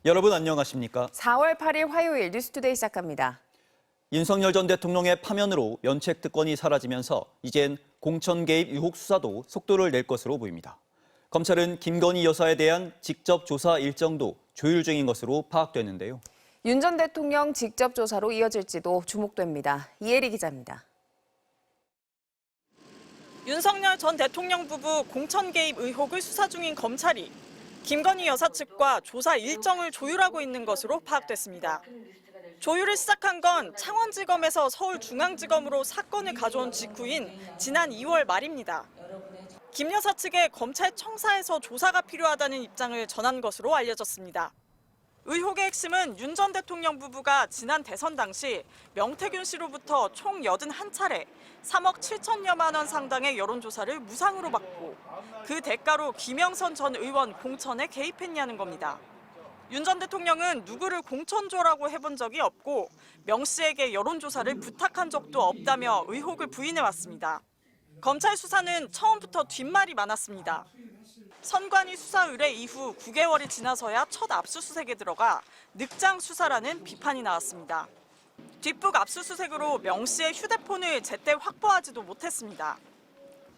여러분 안녕하십니까? 4월 8일 화요일 뉴스투데이 시작합니다. 윤석열 전 대통령의 파면으로 면책 특권이 사라지면서 이젠 공천 개입 의혹 수사도 속도를 낼 것으로 보입니다. 검찰은 김건희 여사에 대한 직접 조사 일정도 조율 중인 것으로 파악됐는데요. 윤 전 대통령 직접 조사로 이어질지도 주목됩니다. 이혜리 기자입니다. 윤석열 전 대통령 부부 공천 개입 의혹을 수사 중인 검찰이 김건희 여사 측과 조사 일정을 조율하고 있는 것으로 파악됐습니다. 조율을 시작한 건 창원지검에서 서울중앙지검으로 사건을 가져온 직후인 지난 2월 말입니다. 김 여사 측에 검찰 청사에서 조사가 필요하다는 입장을 전한 것으로 알려졌습니다. 의혹의 핵심은 윤 전 대통령 부부가 지난 대선 당시 명태균 씨로부터 총 81차례 3억 7천여만 원 상당의 여론조사를 무상으로 받고 그 대가로 김영선 전 의원 공천에 개입했냐는 겁니다. 윤 전 대통령은 누구를 공천조라고 해본 적이 없고 명 씨에게 여론조사를 부탁한 적도 없다며 의혹을 부인해왔습니다. 검찰 수사는 처음부터 뒷말이 많았습니다. 선관위 수사 의뢰 이후 9개월이 지나서야 첫 압수수색에 들어가 늑장 수사라는 비판이 나왔습니다. 뒷북 압수수색으로 명 씨의 휴대폰을 제때 확보하지도 못했습니다.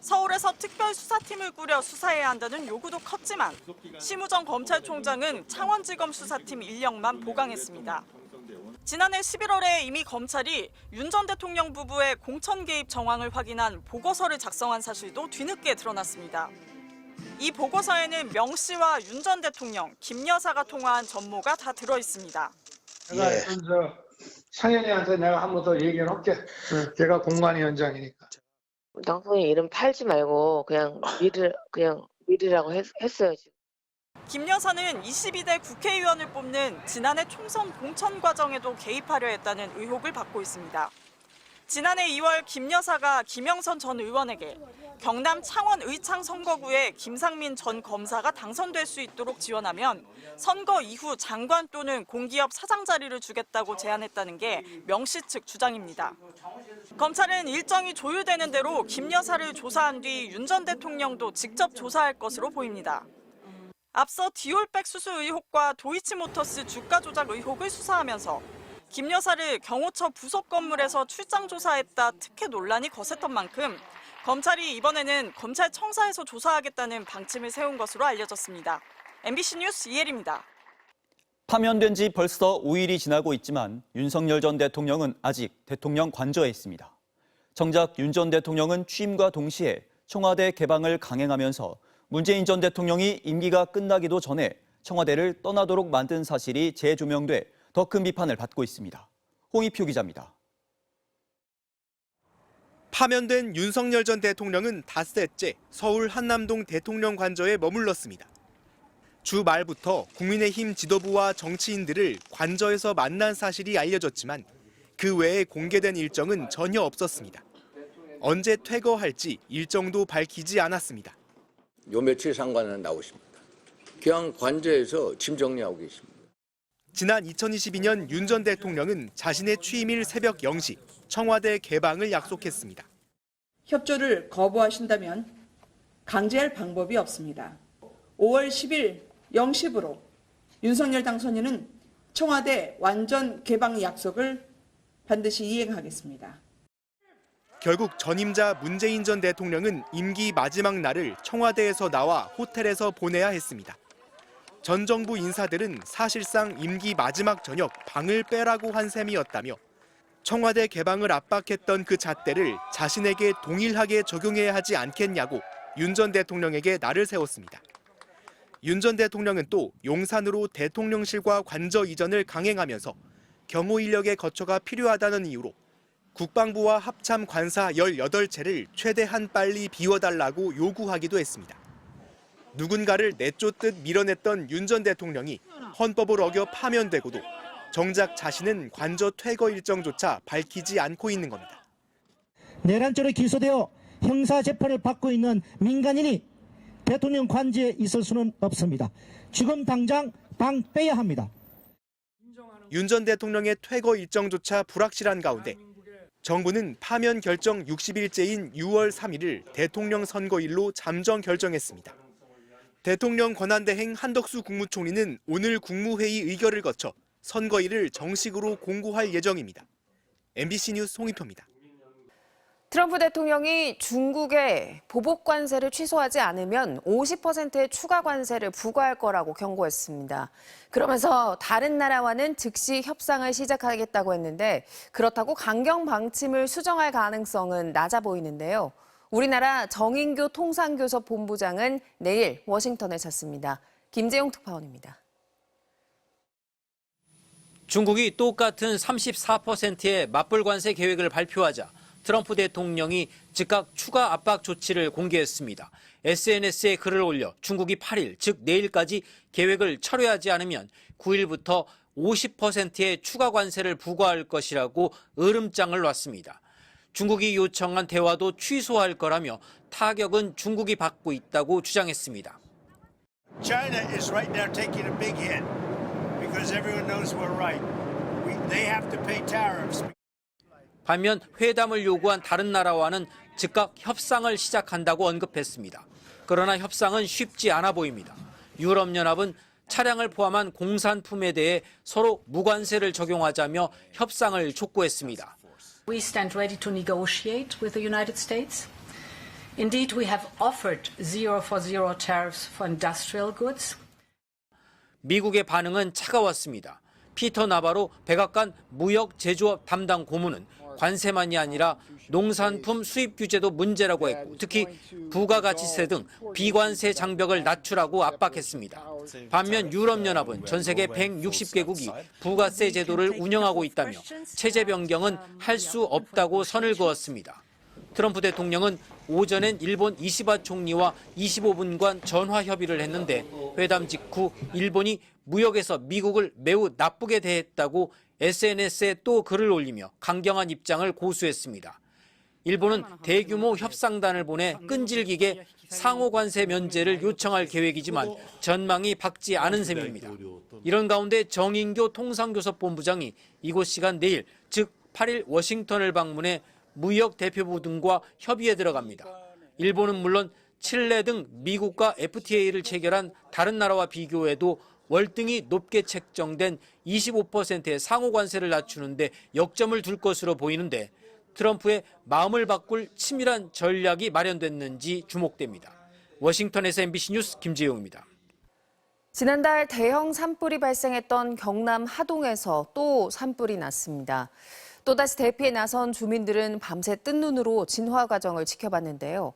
서울에서 특별수사팀을 꾸려 수사해야 한다는 요구도 컸지만 심우정 검찰총장은 창원지검 수사팀 인력만 보강했습니다. 지난해 11월에 이미 검찰이 윤 전 대통령 부부의 공천 개입 정황을 확인한 보고서를 작성한 사실도 뒤늦게 드러났습니다. 이 보고서에는 명 씨와 윤 전 대통령, 김 여사가 통화한 전모가 다 들어 있습니다. 내가 상현이한테 내가 한 번 더 얘기를 할게. 걔가 공관위원장이니까. 당선인 이름 팔지 말고 그냥 미르라고 했어요. 지금. 김 여사는 22대 국회의원을 뽑는 지난해 총선 공천 과정에도 개입하려 했다는 의혹을 받고 있습니다. 지난해 2월 김 여사가 김영선 전 의원에게 경남 창원 의창 선거구에 김상민 전 검사가 당선될 수 있도록 지원하면 선거 이후 장관 또는 공기업 사장 자리를 주겠다고 제안했다는 게 명 씨 측 주장입니다. 검찰은 일정이 조율되는 대로 김 여사를 조사한 뒤 윤 전 대통령도 직접 조사할 것으로 보입니다. 앞서 디올백 수수 의혹과 도이치모터스 주가 조작 의혹을 수사하면서 김 여사를 경호처 부속 건물에서 출장 조사했다 특혜 논란이 거셌던 만큼 검찰이 이번에는 검찰 청사에서 조사하겠다는 방침을 세운 것으로 알려졌습니다. MBC 뉴스 이혜리입니다. 파면된 지 벌써 5일이 지나고 있지만 윤석열 전 대통령은 아직 대통령 관저에 있습니다. 정작 윤 전 대통령은 취임과 동시에 청와대 개방을 강행하면서 문재인 전 대통령이 임기가 끝나기도 전에 청와대를 떠나도록 만든 사실이 재조명돼 더 큰 비판을 받고 있습니다. 홍익표 기자입니다. 파면된 윤석열 전 대통령은 닷새째 서울 한남동 대통령 관저에 머물렀습니다. 주 말부터 국민의힘 지도부와 정치인들을 관저에서 만난 사실이 알려졌지만 그 외에 공개된 일정은 전혀 없었습니다. 언제 퇴거할지 일정도 밝히지 않았습니다. 요 며칠 상관은 나오십니다. 그냥 관저에서 짐 정리하고 계십니다. 지난 2022년 윤 전 대통령은 자신의 취임일 새벽 0시 청와대 개방을 약속했습니다. 협조를 거부하신다면 강제할 방법이 없습니다. 5월 10일 0시부로 윤석열 당선인은 청와대 완전 개방 약속을 반드시 이행하겠습니다. 결국 전임자 문재인 전 대통령은 임기 마지막 날을 청와대에서 나와 호텔에서 보내야 했습니다. 전 정부 인사들은 사실상 임기 마지막 저녁 방을 빼라고 한 셈이었다며 청와대 개방을 압박했던 그 잣대를 자신에게 동일하게 적용해야 하지 않겠냐고 윤 전 대통령에게 날을 세웠습니다. 윤 전 대통령은 또 용산으로 대통령실과 관저 이전을 강행하면서 경호 인력의 거처가 필요하다는 이유로 국방부와 합참 관사 18채를 최대한 빨리 비워달라고 요구하기도 했습니다. 누군가를 내쫓듯 밀어냈던 윤 전 대통령이 헌법을 어겨 파면되고도 정작 자신은 관저 퇴거 일정조차 밝히지 않고 있는 겁니다. 내란죄로 기소되어 형사재판을 받고 있는 민간인이 대통령 관저에 있을 수는 없습니다. 지금 당장 방 빼야 합니다. 윤 전 대통령의 퇴거 일정조차 불확실한 가운데 정부는 파면 결정 60일째인 6월 3일을 대통령 선거일로 잠정 결정했습니다. 대통령 권한대행 한덕수 국무총리는 오늘 국무회의 의결을 거쳐 선거일을 정식으로 공고할 예정입니다. MBC 뉴스 홍익표입니다. 트럼프 대통령이 중국에 보복 관세를 취소하지 않으면 50%의 추가 관세를 부과할 거라고 경고했습니다. 그러면서 다른 나라와는 즉시 협상을 시작하겠다고 했는데 그렇다고 강경 방침을 수정할 가능성은 낮아 보이는데요. 우리나라 정인교 통상교섭 본부장은 내일 워싱턴에 찾습니다. 김재용 특파원입니다. 중국이 똑같은 34%의 맞불 관세 계획을 발표하자 트럼프 대통령이 즉각 추가 압박 조치를 공개했습니다. SNS에 글을 올려 중국이 8일, 즉 내일까지 계획을 철회하지 않으면 9일부터 50%의 추가 관세를 부과할 것이라고 으름장을 놨습니다. 중국이 요청한 대화도 취소할 거라며 타격은 중국이 받고 있다고 주장했습니다. China is right now taking a big hit because everyone knows we're right. They have to pay tariffs. 반면 회담을 요구한 다른 나라와는 즉각 협상을 시작한다고 언급했습니다. 그러나 협상은 쉽지 않아 보입니다. 유럽연합은 차량을 포함한 공산품에 대해 서로 무관세를 적용하자며 협상을 촉구했습니다. We stand ready to negotiate with the United States. Indeed, we have offered zero for zero tariffs for industrial goods. 미국의 반응은 차가웠습니다. 피터 나바로 백악관 무역 제조업 담당 고문은 관세만이 아니라 농산품 수입 규제도 문제라고 했고 특히 부가가치세 등 비관세 장벽을 낮추라고 압박했습니다. 반면 유럽연합은 전 세계 160개국이 부가세 제도를 운영하고 있다며 체제 변경은 할 수 없다고 선을 그었습니다. 트럼프 대통령은 오전엔 일본 이시바 총리와 25분간 전화 협의를 했는데 회담 직후 일본이 무역에서 미국을 매우 나쁘게 대했다고 SNS에 또 글을 올리며 강경한 입장을 고수했습니다. 일본은 대규모 협상단을 보내 끈질기게 상호관세 면제를 요청할 계획이지만 전망이 밝지 않은 셈입니다. 이런 가운데 정인교 통상교섭본부장이 이곳 시간 내일 즉 8일 워싱턴을 방문해 무역 대표부 등과 협의에 들어갑니다. 일본은 물론 칠레 등 미국과 FTA를 체결한 다른 나라와 비교해도 월등히 높게 책정된 25%의 상호관세를 낮추는데 역점을 둘 것으로 보이는데 트럼프의 마음을 바꿀 치밀한 전략이 마련됐는지 주목됩니다. 워싱턴에서 MBC 뉴스 김재용입니다. 지난달 대형 산불이 발생했던 경남 하동에서 또 산불이 났습니다. 또다시 대피에 나선 주민들은 밤새 뜬 눈으로 진화 과정을 지켜봤는데요.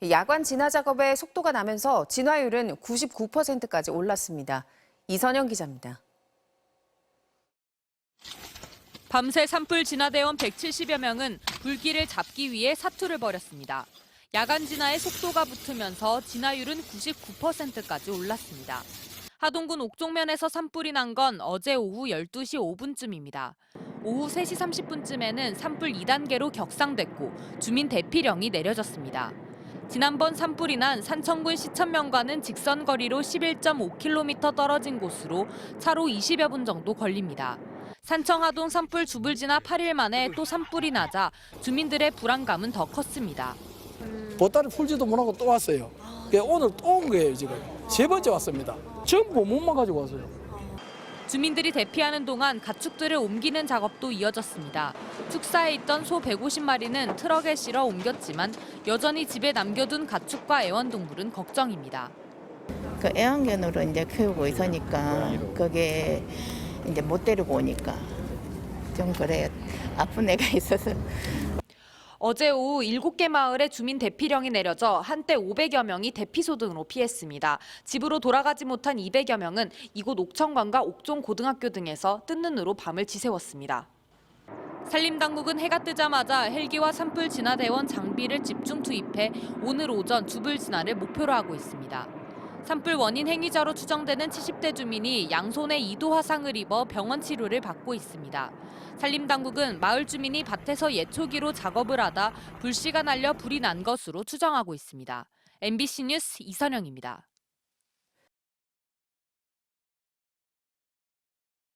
야간 진화 작업에 속도가 나면서 진화율은 99%까지 올랐습니다. 이선영 기자입니다. 밤새 산불 진화대원 170여 명은 불길을 잡기 위해 사투를 벌였습니다. 야간 진화에 속도가 붙으면서 진화율은 99%까지 올랐습니다. 하동군 옥종면에서 산불이 난 건 어제 오후 12시 5분쯤입니다. 오후 3시 30분쯤에는 산불 2단계로 격상됐고 주민 대피령이 내려졌습니다. 지난번 산불이 난 산청군 시천면과는 직선 거리로 11.5km 떨어진 곳으로 차로 20여 분 정도 걸립니다. 산청하동 산불 주불 지나 8일 만에 또 산불이 나자 주민들의 불안감은 더 컸습니다. 보따리 풀지도 못하고 또 왔어요. 오늘 또 온 거예요, 지금. 3번째 왔습니다. 전부 몸만 가지고 왔어요. 주민들이 대피하는 동안 가축들을 옮기는 작업도 이어졌습니다. 축사에 있던 소 150마리는 트럭에 실어 옮겼지만 여전히 집에 남겨둔 가축과 애완동물은 걱정입니다. 그 애완견으로 이제 키우고 있으니까 그게 이제 못 데리고 오니까 좀 그래요. 아픈 애가 있어서. 어제 오후 7개 마을에 주민 대피령이 내려져 한때 500여 명이 대피소 등으로 피했습니다. 집으로 돌아가지 못한 200여 명은 이곳 옥천관과 옥종고등학교 등에서 뜬 눈으로 밤을 지새웠습니다. 산림당국은 해가 뜨자마자 헬기와 산불 진화대원 장비를 집중 투입해 오늘 오전 주불 진화를 목표로 하고 있습니다. 산불 원인 행위자로 추정되는 70대 주민이 양손에 2도 화상을 입어 병원 치료를 받고 있습니다. 산림당국은 마을 주민이 밭에서 예초기로 작업을 하다 불씨가 날려 불이 난 것으로 추정하고 있습니다. MBC 뉴스 이선영입니다.